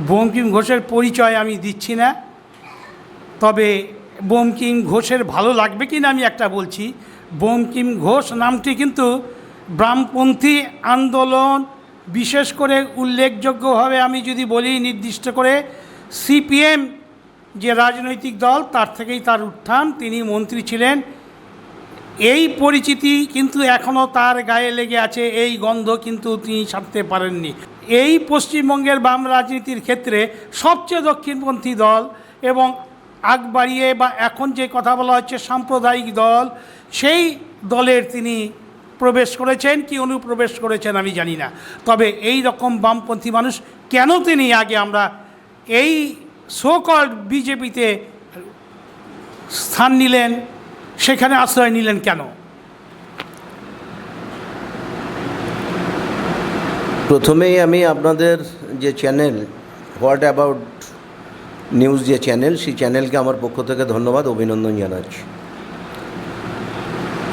বঙ্কিম ঘোষের পরিচয় আমি দিচ্ছি না, তবে বঙ্কিম ঘোষের ভালো লাগবে কি না আমি একটা বলছি। বঙ্কিম ঘোষ নামটি কিন্তু বামপন্থী আন্দোলন, বিশেষ করে উল্লেখযোগ্যভাবে আমি যদি বলি নির্দিষ্ট করে সিপিএম যে রাজনৈতিক দল, তার থেকেই তার উত্থান। তিনি মন্ত্রী ছিলেন, এই পরিচিতি কিন্তু এখনও তার গায়ে লেগে আছে, এই গন্ধ কিন্তু তিনি ছাড়তে পারেননি। এই পশ্চিমবঙ্গের বাম রাজনীতির ক্ষেত্রে সবচেয়ে দক্ষিণপন্থী দল এবং আগ বাড়িয়ে বা এখন যে কথা বলা হচ্ছে সাম্প্রদায়িক দল, সেই দলের তিনি প্রবেশ করেছেন কি অনুপ্রবেশ করেছেন আমি জানি না। তবে এই রকম বামপন্থী মানুষ কেন তিনি আগে আমরা এই সো কল্ড বিজেপিতে স্থান নিলেন, সেখানে আশ্রয় নিলেন কেন? প্রথমেই আমি আপনাদের যে চ্যানেল হোয়াট অ্যাবাউট নিউজ যে চ্যানেল, সেই চ্যানেলকে আমার পক্ষ থেকে ধন্যবাদ, অভিনন্দন জানাচ্ছি।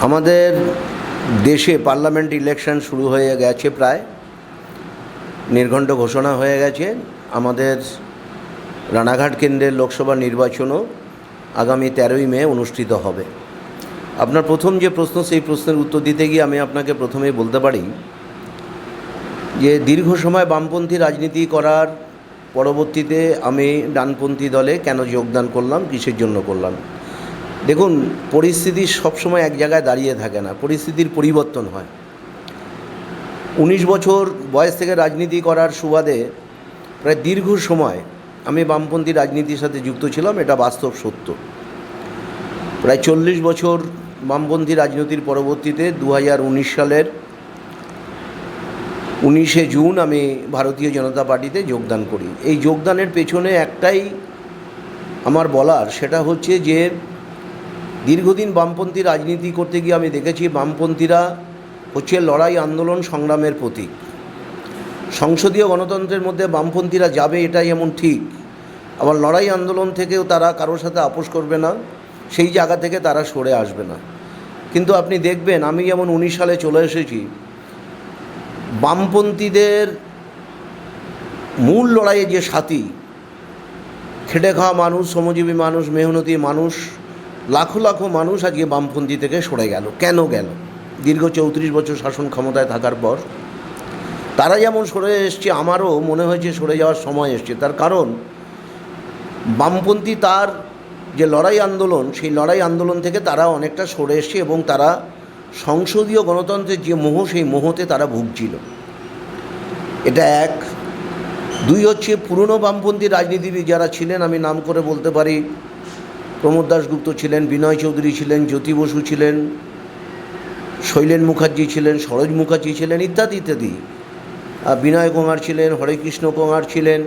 আমাদের দেশে পার্লামেন্ট ইলেকশন শুরু হয়ে গেছে, প্রায় নির্ঘণ্ট ঘোষণা হয়ে গেছে। আমাদের রানাঘাট কেন্দ্রের লোকসভা নির্বাচনও আগামী 13ই মে অনুষ্ঠিত হবে। আপনার প্রথম যে প্রশ্ন, সেই প্রশ্নের উত্তর দিতে গিয়ে আমি আপনাকে প্রথমেই বলতে পারি যে দীর্ঘ সময় বামপন্থী রাজনীতি করার পরবর্তীতে আমি ডানপন্থী দলে কেন যোগদান করলাম, কিসের জন্য করলাম। দেখুন, পরিস্থিতি সবসময় এক জায়গায় দাঁড়িয়ে থাকে না, পরিস্থিতির পরিবর্তন হয়। 19 বছর বয়স থেকে রাজনীতি করার সুবাদে প্রায় দীর্ঘ সময় আমি বামপন্থী রাজনীতির সাথে যুক্ত ছিলাম, এটা বাস্তব সত্য। প্রায় 40 বছর বামপন্থী রাজনীতির পরবর্তীতে 2019 সালের 19শে জুন আমি ভারতীয় জনতা পার্টিতে যোগদান করি। এই যোগদানের পেছনে একটাই আমার বলার, সেটা হচ্ছে যে দীর্ঘদিন বামপন্থী রাজনীতি করতে গিয়ে আমি দেখেছি বামপন্থীরা হচ্ছে লড়াই, আন্দোলন, সংগ্রামের প্রতীক। সংসদীয় গণতন্ত্রের মধ্যে বামপন্থীরা যাবে, এটাই এমন ঠিক। আবার লড়াই আন্দোলন থেকেও তারা কারোর সাথে আপোষ করবে না, সেই জায়গা থেকে তারা সরে আসবে না। কিন্তু আপনি দেখবেন, আমি যেমন 19 সালে চলে এসেছি, বামপন্থীদের মূল লড়াইয়ে যে সাথী, খেটে খাওয়া মানুষ, শ্রমজীবী মানুষ, মেহনতি মানুষ, লাখো লাখো মানুষ আজকে বামপন্থী থেকে সরে গেল। কেন গেল? দীর্ঘ 34 বছর শাসন ক্ষমতায় থাকার পর তারা যেমন সরে এসছে, আমারও মনে হয়েছে সরে যাওয়ার সময় এসছে। তার কারণ বামপন্থী তার যে লড়াই আন্দোলন, সেই লড়াই আন্দোলন থেকে তারা অনেকটা সরে এসছে এবং তারা সংসদীয় গণতন্ত্রের যে মোহ, সেই মোহতে তারা ভুগছিল। এটা এক। দুই হচ্ছে, পুরনো বামপন্থী রাজনীতিবিদ যারা ছিলেন, আমি নাম করে বলতে পারি, প্রমোদ দাশগুপ্ত ছিলেন, বিনয় চৌধুরী ছিলেন, জ্যোতি বসু ছিলেন, শৈলেন মুখার্জি ছিলেন, সরোজ মুখার্জি ছিলেন, ইত্যাদি ইত্যাদি, বিনয় কুমার ছিলেন, হরেকৃষ্ণ কুমার ছিলেন।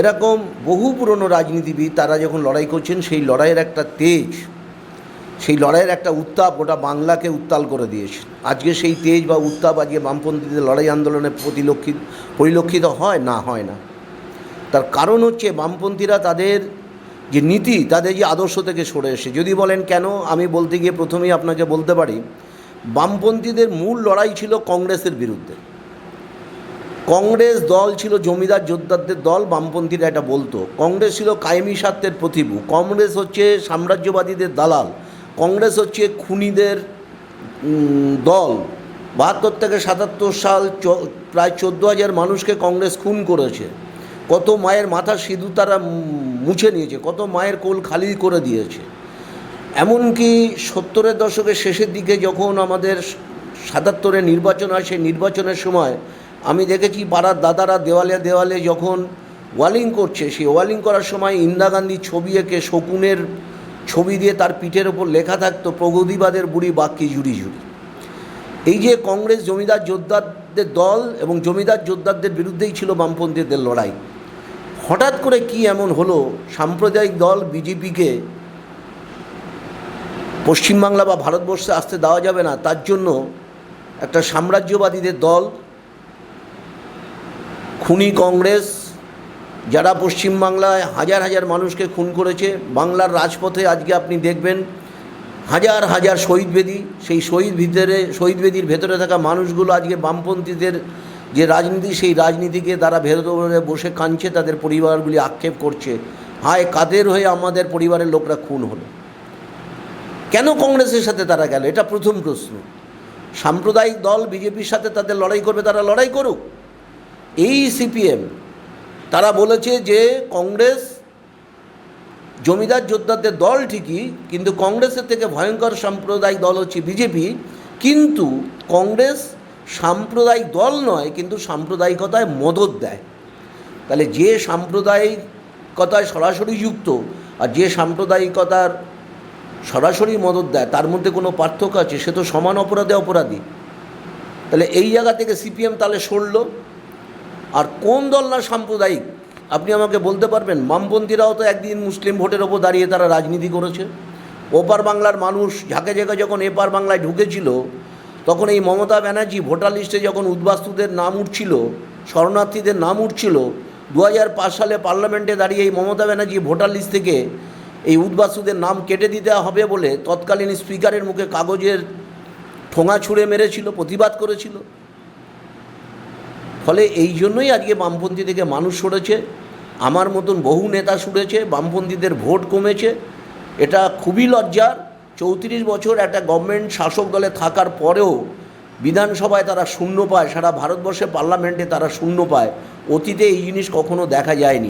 এরকম বহু পুরনো রাজনীতিবিদ তারা যখন লড়াই করছেন, সেই লড়াইয়ের একটা তেজ, সেই লড়াইয়ের একটা উত্তাপ গোটা বাংলাকে উত্তাল করে দিয়েছে। আজকে সেই তেজ বা উত্তাপ আজকে বামপন্থীদের লড়াই আন্দোলনে পরিলক্ষিত হয় না, হয় না। তার কারণ হচ্ছে বামপন্থীরা তাদের যে নীতি, তাদের যে আদর্শ থেকে সরে এসে। যদি বলেন কেন, আমি বলতে গিয়ে প্রথমেই আপনাকে বলতে পারি, বামপন্থীদের মূল লড়াই ছিল কংগ্রেসের বিরুদ্ধে। কংগ্রেস দল ছিল জমিদার জোদ্দারদের দল, বামপন্থীরা এটা বলতো। কংগ্রেস ছিল কায়েমি স্বার্থের প্রতিভূ, কংগ্রেস হচ্ছে সাম্রাজ্যবাদীদের দালাল, কংগ্রেস হচ্ছে খুনিদের দল। 72 থেকে 77 সাল প্রায় 14,000 মানুষকে কংগ্রেস খুন করেছে। কত মায়ের মাথার সিঁদুর তারা মুছে নিয়েছে, কত মায়ের কোল খালি করে দিয়েছে। এমনকি 70-এর দশকের শেষের দিকে যখন আমাদের 77-এ নির্বাচন হয়, সেই নির্বাচনের সময় আমি দেখেছি পাড়ার দাদারা দেওয়ালে দেওয়ালে যখন ওয়ালিং করছে, সেই ওয়ালিং করার সময় ইন্দিরা গান্ধীর ছবি এঁকে শকুনের ছবি দিয়ে তার পিঠের ওপর লেখা থাকতো, প্রগতিবাদের বুড়ি বাক্যি জুড়ি জুড়ি। এই যে কংগ্রেস জমিদার জোদ্দারদের দল এবং জমিদার জোদ্দারদের বিরুদ্ধেই ছিল বামপন্থীদের লড়াই। হঠাৎ করে কি এমন হলো, সাম্প্রদায়িক দল বিজেপিকে পশ্চিমবাংলা বা ভারতবর্ষে আসতে দেওয়া যাবে না, তার জন্য একটা সাম্রাজ্যবাদীদের দল, খুনি কংগ্রেস, যারা পশ্চিমবাংলায় হাজার হাজার মানুষকে খুন করেছে। বাংলার রাজপথে আজকে আপনি দেখবেন হাজার হাজার শহীদ বেদি, সেই শহীদ বেদির ভেতরে থাকা মানুষগুলো আজকে বামপন্থীদের যে রাজনীতি, সেই রাজনীতিকে তারা ভেতরে বসে কাঁদছে, তাদের পরিবারগুলি আক্ষেপ করছে, হায় কাদের হয়ে আমাদের পরিবারের লোকরা খুন হলো। কেন কংগ্রেসের সাথে তারা গেল? এটা প্রথম প্রশ্ন। সাম্প্রদায়িক দল বিজেপির সাথে তাদের লড়াই করবে, তারা লড়াই করুক। এই সিপিএম তারা বলেছে যে কংগ্রেস জমিদার যোদ্ধাদের দল ঠিকই, কিন্তু কংগ্রেসের থেকে ভয়ঙ্কর সাম্প্রদায়িক দল হচ্ছে বিজেপি। কিন্তু কংগ্রেস সাম্প্রদায়িক দল নয়, কিন্তু সাম্প্রদায়িকতায় মদত দেয়। তাহলে যে সাম্প্রদায়িকতায় সরাসরি যুক্ত আর যে সাম্প্রদায়িকতার সরাসরি মদত দেয়, তার মধ্যে কোনো পার্থক্য আছে? সে তো সমান অপরাধে অপরাধী। তাহলে এই জায়গা থেকে সিপিএম তাহলে সরল। আর কোন দল না সাম্প্রদায়িক আপনি আমাকে বলতে পারবেন? বামপন্থীরাও তো একদিন মুসলিম ভোটের ওপর দাঁড়িয়ে তারা রাজনীতি করেছে। ওপার বাংলার মানুষ ঝাঁকে ঝাঁকে যখন এপার বাংলায় ঢুকেছিল, তখন এই মমতা ব্যানার্জি ভোটার লিস্টে যখন উদ্বাস্তুদের নাম উঠছিল, শরণার্থীদের নাম উঠছিল, 2005 সালে পার্লামেন্টে দাঁড়িয়ে এই মমতা ব্যানার্জি ভোটার লিস্ট থেকে এই উদ্বাস্তুদের নাম কেটে দিতে হবে বলে তৎকালীন স্পিকারের মুখে কাগজের ঠোঙা ছুঁড়ে মেরেছিল, প্রতিবাদ করেছিল। ফলে এই জন্যই আজকে বামপন্থী থেকে মানুষ সরেছে। আমার মতন বহু নেতা সরেছে, বামপন্থীদের ভোট কমেছে। এটা খুবই লজ্জার। 34 বছর একটা গভর্নমেন্ট শাসক দলে থাকার পরেও বিধানসভায় তারা শূন্য পায়, সারা ভারতবর্ষে পার্লামেন্টে তারা শূন্য পায়। অতীতে এই জিনিস কখনো দেখা যায়নি।